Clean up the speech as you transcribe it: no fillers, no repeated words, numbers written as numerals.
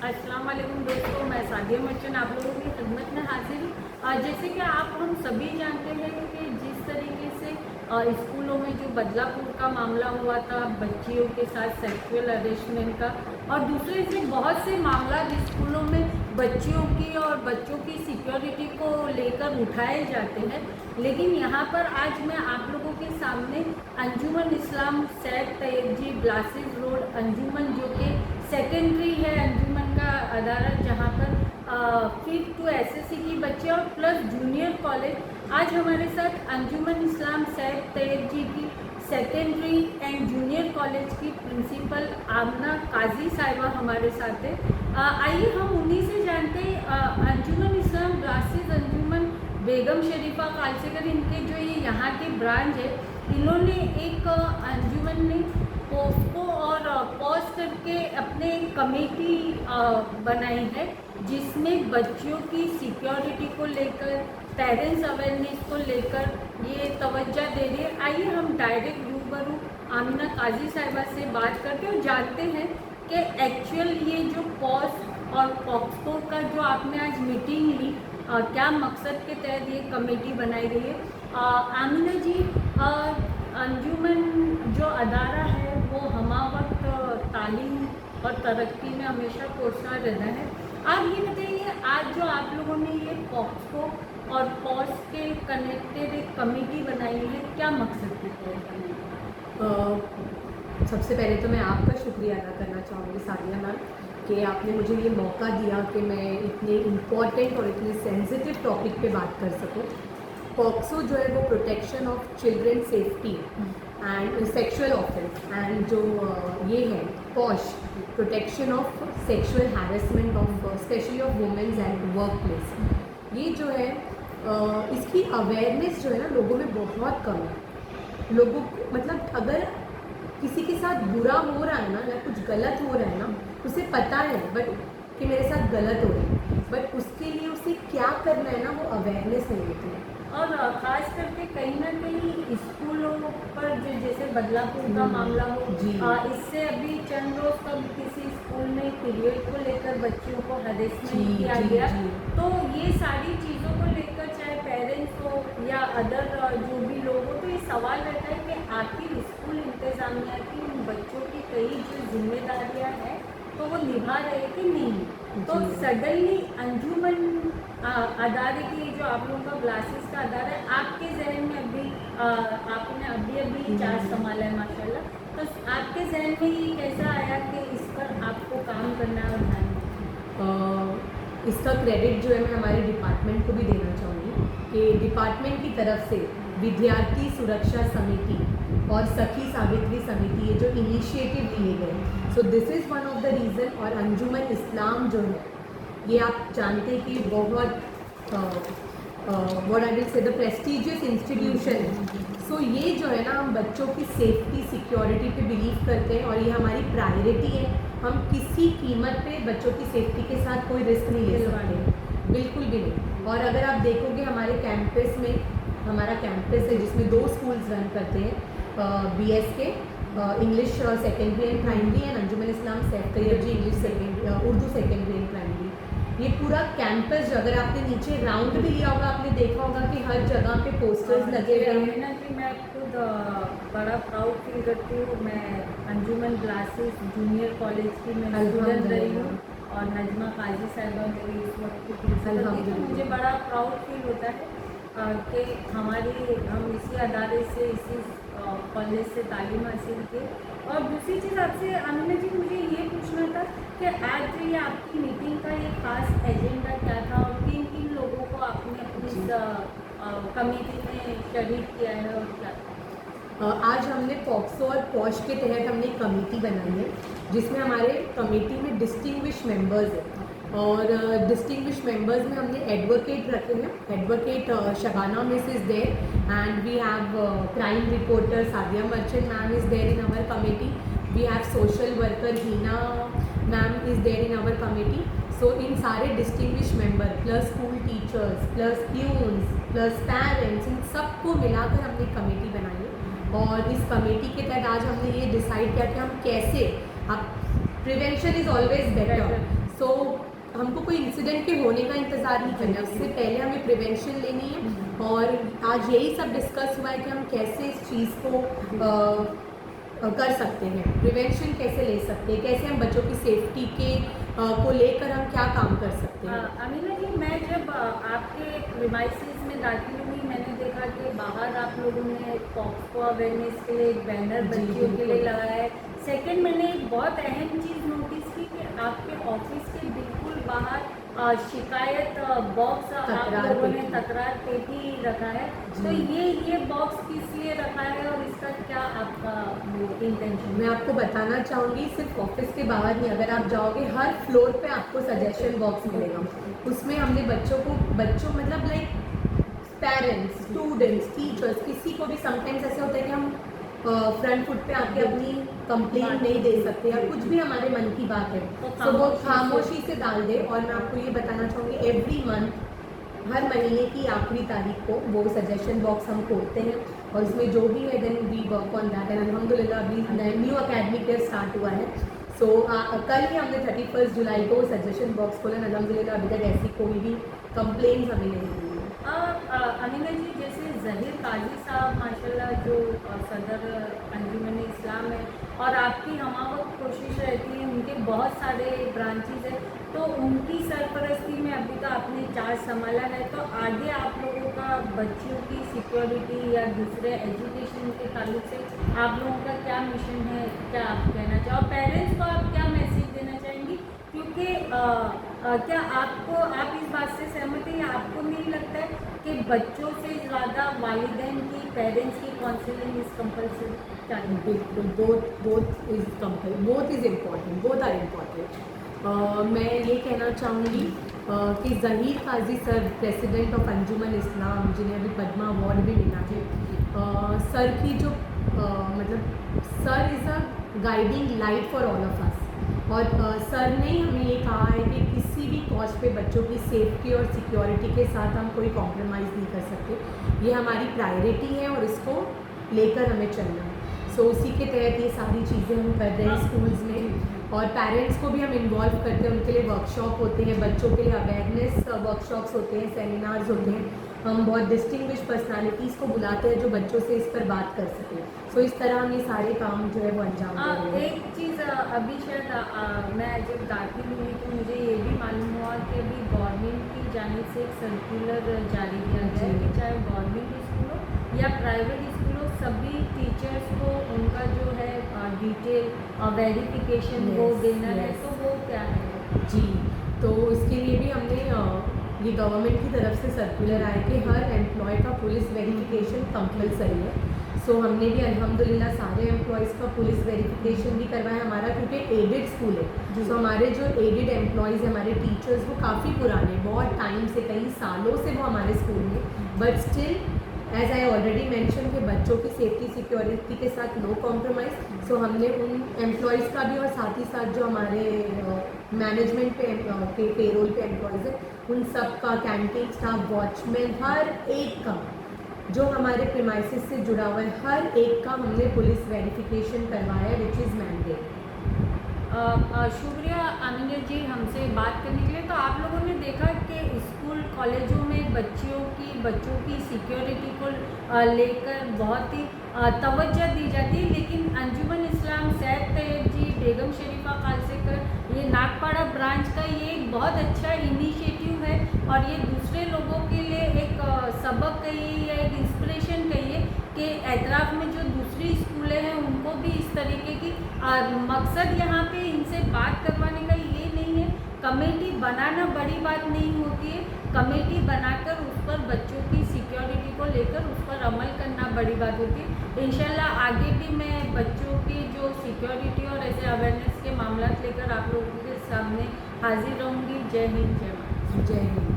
अस्सलाम वालेकुम दोस्तों, मैं सादिया मर्चेंट आप लोगों की खिदमत में हाजिर हूँ। जैसे कि आप हम सभी जानते हैं कि जिस तरीके से स्कूलों में जो बदलापुर का मामला हुआ था बच्चियों के साथ सेक्सुअल अरेस्टमेंट का, और दूसरे से बहुत से मामला स्कूलों में बच्चियों की और बच्चों की सिक्योरिटी को लेकर उठाए जाते हैं, लेकिन यहाँ पर आज मैं आप लोगों के सामने अंजुमन इस्लाम सैयद तैयब जी ब्लासिस रोड अंजुमन, जो कि सेकेंडरी है अंजुमन का अदारा, जहाँ पर 5th to SSC की बच्चे और प्लस जूनियर कॉलेज, आज हमारे साथ अंजुमन इस्लाम सैयद तैयब जी की सेकेंडरी एंड जूनियर कॉलेज की प्रिंसिपल आमना काजी साहिबा हमारे साथ है। आइए हम उन्हीं से जानते हैं। अंजुमन इस्लाम ब्लासिस अंजुमन बेगम शरीफा कालसेकर, इनके जो ये यहाँ के ब्रांच है, इन्होंने एक अंजुमन ने पोस्को और पॉज करके अपने कमेटी बनाई है, जिसमें बच्चियों की सिक्योरिटी को लेकर, पेरेंट्स अवेयरनेस को लेकर ये तवज्जो दे रही है। आइए हम डायरेक्ट रूबरू आमिना काजी साहिबा से बात करते हैं और जानते हैं कि एक्चुअल ये जो पॉज और पॉक्सको का जो आपने आज मीटिंग ली, क्या मकसद के तहत ये कमेटी बनाई गई है। आमिना जी, अंजुमन जो अदारा है वो हमा वक्त तालीम और तरक्की में हमेशा कोशिश रहता है। आप ये बताइए, आज जो आप लोगों ने ये पॉक्सको और पॉज के कनेक्टेड एक कमेटी बनाई है, क्या मकसद के तहत बनाई? सबसे पहले तो मैं आपका शुक्रिया अदा करना चाहूँगी सादिया मैम कि आपने मुझे ये मौका दिया कि मैं इतने इम्पॉर्टेंट और इतने सेंसिटिव टॉपिक पे बात कर सकूँ। पॉक्सो जो है वो protection of children safety and sexual offense, and जो ये है POSH protection of sexual harassment of specially of womens and work place. ये जो है इसकी अवेयरनेस जो है ना लोगों में बहुत कम है। लोगों मतलब अगर किसी के साथ बुरा हो रहा है ना या कुछ गलत हो रहा है ना, उसे पता है बट कि मेरे साथ गलत हो रहा है, बट उसके लिए उसे क्या करना है ना वो अवेयरनेस नहीं होती है। और ख़ास करके कहीं ना कहीं स्कूलों पर जो जैसे बदलापुर का मामला हो, इससे अभी चंद रोज तक किसी स्कूल में पीरियड को लेकर बच्चियों को हरेसमेंट किया गया, तो ये सारी चीज़ों को लेकर चाहे पेरेंट्स हो या अदर जो भी लोग हो, तो ये सवाल रहता है कि आखिर स्कूल इंतज़ामिया की उन बच्चों की कई जो जिम्मेदारियाँ हैं तो वो निभा रहे कि नहीं। तो सडनली अंजुमन अदारे की जो आप लोगों का ग्लासेस का अदारा है, आपके जहन में अभी आपने अभी चार्ज संभाला है माशाल्लाह, तो आपके जहन में ये कैसा आया कि इस पर आपको काम करना है और ध्यान? इसका क्रेडिट जो है मैं हमारे डिपार्टमेंट को भी देना चाहूँगी कि डिपार्टमेंट की तरफ से विद्यार्थी सुरक्षा समिति और सखी सावित्री समिति ये जो इनिशिएटिव लिए गए, so this is one of the reason. और अंजुमन इस्लाम जो है ये आप जानते हैं कि बहुत what I will say the prestigious institution है। सो ये जो है ना हम बच्चों की सेफ्टी सिक्योरिटी पे बिलीव करते हैं और ये हमारी प्रायोरिटी है। हम किसी कीमत पे बच्चों की सेफ्टी के साथ कोई रिस्क नहीं ले सकते, बिल्कुल भी नहीं। और अगर आप देखोगे हमारे कैंपस में, हमारा कैंपस है जिसमें 2 स्कूल्स रन करते हैं, BSK English secondary and primary and Anjuman Islam Syed Tayyab ji English secondary Urdu secondary and primary. ये पूरा कैंपस अगर आपने नीचे राउंड भी लिया होगा आपने देखा होगा कि हर जगह पे पोस्टर्स लगे हुए हैं ना कि मैं खुद बड़ा प्राउड फील करती हूँ। मैं अंजुमन ग्लासेस जूनियर कॉलेज की मैं स्टूडेंट रही हूँ और नजमा काजी साहिबा मेरी इस वक्त की प्रिंसिपल थी, तो मुझे बड़ा प्राउड फील होता है कि हम इसी अदारे से इसी कॉलेज से तालीम हासिल की। और दूसरी चीज़ आपसे आमिना जी मुझे ये पूछना था कि आज जो ये आपकी मीटिंग का ये खास एजेंडा क्या था और किन किन लोगों को आपने अपनी कमेटी में शरीक किया है और क्या? आज हमने पॉक्सो और पॉश के तहत हमने एक कमेटी बनाई है जिसमें हमारे कमेटी में डिस्टिंग्विश मेंबर्स हैं, और डिस्टिंग्विश मेंबर्स में हमने एडवोकेट रखे हैं। Advocate Shabana miss is there and we have crime reporter Sadia merchant ma'am is there in our committee. We have social worker Heena ma'am is there in our committee. So इन सारे distinguish member plus school teachers plus peons plus parents, इन सबको मिलाकर हमने committee बनाई है। और इस कमेटी के तहत आज हमने ये डिसाइड किया कि हम कैसे, अब प्रिवेंशन इज़ ऑलवेज बेटर, सो हमको कोई इंसिडेंट के होने का इंतज़ार नहीं करना है, उससे पहले हमें प्रिवेंशन लेनी है। और आज यही सब डिस्कस हुआ है कि हम कैसे इस चीज़ को कर सकते हैं, प्रिवेंशन कैसे ले सकते हैं, कैसे हम बच्चों की सेफ्टी को लेकर हम क्या काम कर सकते हैं। अमीना जी, मैं जब आपके प्रीमाइसेस में दाखिल हुई, मैंने देखा कि बाहर आप लोगों ने पॉक्सो अवेयरनेस के लिए एक बैनर जी, बच्चियों के लिए बिल्कुल। लगाया है। सेकंड, मैंने एक बहुत अहम चीज़ नोटिस की कि आपके ऑफिस के बिल्कुल बाहर शिकायत बॉक्स आप तकरार लोगों ने पेटी। तकरार पेटी रखा है। जी। तो ये बॉक्स किस लिए रखा है और इसका क्या आपका इंटेंशन मैं आपको बताना चाहूँगी, सिर्फ ऑफिस के बाहर नहीं, अगर आप जाओगे हर फ्लोर पे आपको सजेशन बॉक्स मिलेगा। उसमें हमने बच्चों मतलब लाइक पेरेंट्स, स्टूडेंट्स, टीचर्स, किसी को भी समटाइम्स ऐसा होता है कि हम फ्रंट फुट पे आके अपनी कंप्लेन नहीं दे सकते या कुछ भी हमारे मन की बात है, तो वो खामोशी से डाल दे। और मैं आपको ये बताना चाहूँगी, एवरी मंथ, हर महीने की आखिरी तारीख को वो सजेशन बॉक्स हम खोलते हैं और उसमें जो भी है then we work on that. And अल्हम्दुलिल्लाह अभी न्यू एकेडमिक ईयर स्टार्ट हुआ है। सो कल ही हमने 31 जुलाई को सजेशन बॉक्स खोला। अल्हम्दुलिल्लाह अभी तक ऐसी कोई भी कंप्लेंट्स हमें नहीं मिली है। अमीना जी, जैसे ज़हीर काजी साहब माशाल्लाह जो सदर अंजुमन इस्लाम है और आपकी हमावक्त कोशिश रहती है, उनके बहुत सारे ब्रांचेज हैं, तो उनकी सरपरस्ती में अभी तो आपने चार्ज संभाला है, तो आगे आप लोगों का बच्चियों की सिक्योरिटी या दूसरे एजुकेशन के ताल्लुक से आप लोगों का क्या मिशन है, क्या आप कहना चाहो, पेरेंट्स को आप क्या मैसेज देना चाहेंगी? क्योंकि क्या आप इस बात से सहमत हैं या आपको नहीं लगता है कि बच्चों से ज़्यादा वालिदैन की, पेरेंट्स की काउंसलिंग इज़ कंपल्सरी? बिल्कुल, both is important, both are important. मैं ये कहना चाहूँगी कि Zaheer Kazi sir, president of Anjuman Islam, जिन्हें अभी पद्मा अवार्ड भी मिला है, सर की जो मतलब sir is a guiding light for all of us. और सर ने हमें ये कहा है कि किसी भी कॉस्ट पे बच्चों की सेफ्टी और सिक्योरिटी के साथ हम कोई कॉम्प्रोमाइज़ नहीं कर सकते। ये हमारी प्रायोरिटी है और इसको लेकर हमें चलना है। सो उसी के तहत ये सारी चीज़ें हम कर रहे हैं स्कूल्स में। और पेरेंट्स को भी हम इन्वॉल्व करते हैं, उनके लिए वर्कशॉप होते हैं, बच्चों के लिए अवेयरनेस वर्कशॉप्स होते हैं, सेमिनार्स होते हैं। हम बहुत डिस्टिंग्विश पर्सनालिटीज़ को बुलाते हैं जो बच्चों से इस पर बात कर सकें। सो इस तरह हम ये सारे काम जो है वो अंजाम दे रहे हैं। एक चीज़ अभी शायद मैं जब दाखिल हुई तो मुझे ये भी मालूम हुआ कि अभी गवर्नमेंट की जानिब से एक सर्कुलर जारी किया गया है कि चाहे गवर्नमेंट स्कूल हो या प्राइवेट स्कूल हो, सभी टीचर्स को उनका जो है डिटेल वेरिफिकेशन वो देना है, तो वो क्या है? जी, तो इसके लिए भी हमने ये गवर्नमेंट की तरफ से सर्कुलर आया कि हर एम्प्लॉय का पुलिस वेरिफिकेशन कंपलसरी है। सो हमने भी अल्हम्दुलिल्लाह सारे एम्प्लॉयज़ का पुलिस वेरिफिकेशन भी करवाया हमारा, क्योंकि एडेड स्कूल है। सो हमारे जो एडेड एम्प्लॉयज़ हैं, हमारे टीचर्स, वो काफ़ी पुराने, बहुत टाइम से, कई सालों से वो हमारे स्कूल में, but still as I already mention कि बच्चों की सेफ्टी सिक्योरिटी के साथ नो कॉम्प्रोमाइज़। सो हमने उन एम्प्लॉयज़ का भी और साथ ही साथ जो हमारे मैनेजमेंट पे पेरोल पे एम्प्लॉयज़ हैं, उन सब का, कैंटीन स्टाफ, वॉचमैन, हर एक का जो हमारे प्रीमाइसेस से जुड़ा हुआ है, हर एक का हमने पुलिस वेरिफिकेशन करवाया, विच इज़ मैंडेट। शुक्रिया आमिना जी हमसे बात करने के लिए। तो आप लोगों ने देखा कि स्कूल कॉलेजों में बच्चों की सिक्योरिटी को लेकर बहुत ही तवज्जो दी जाती है, लेकिन अंजुमन इस्लाम सैयद तैयब जी, बेगम शरीफा खालसेकर, ये नागपाड़ा ब्रांच का ये एक बहुत अच्छा इनिशिएटिव है और ये दूसरे लोगों के लिए एक सबक कहिए या एक इंस्पिरेशन कहिए कि एतराफ़ में जो दूसरी स्कूलें हैं उनको भी इस तरीके की मकसद यहाँ पे इनसे बात करवाने का ये नहीं है। कमेटी बनाना बड़ी बात नहीं होती है, कमेटी बनाकर उस पर बच्चों की सिक्योरिटी को लेकर उस पर अमल करना बड़ी बात होती है। इंशाल्लाह आगे भी मैं बच्चों की जो सिक्योरिटी और ऐसे अवेयरनेस के मामला लेकर आप लोगों के सामने हाजिर रहूँगी। जय हिंद, जय भारत। जय हिंद।